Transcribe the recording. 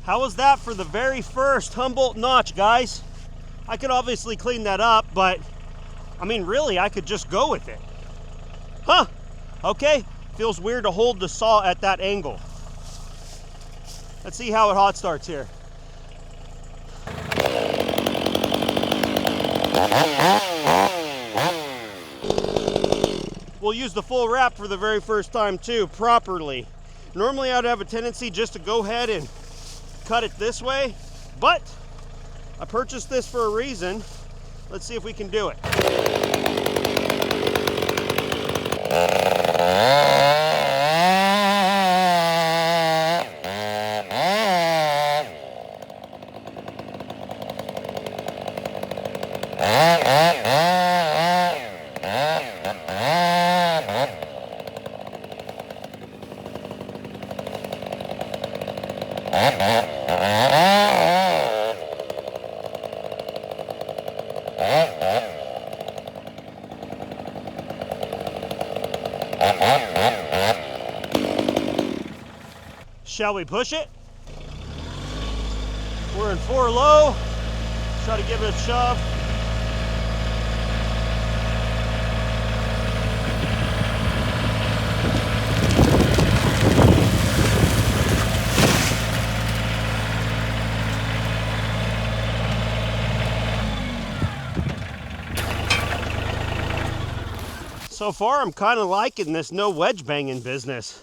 How was that for the very first Humboldt notch, guys? I could obviously clean that up, but I mean, really, I could just go with it. Huh, okay. Feels weird to hold the saw at that angle. Let's see how it hot starts here. We'll use the full wrap for the very first time too, properly. Normally I'd have a tendency just to go ahead and cut it this way, but I purchased this for a reason. Let's see if we can do it. Shall we push it? We're in 4 low. Try to give it a shove. So far, I'm kind of liking this no wedge banging business.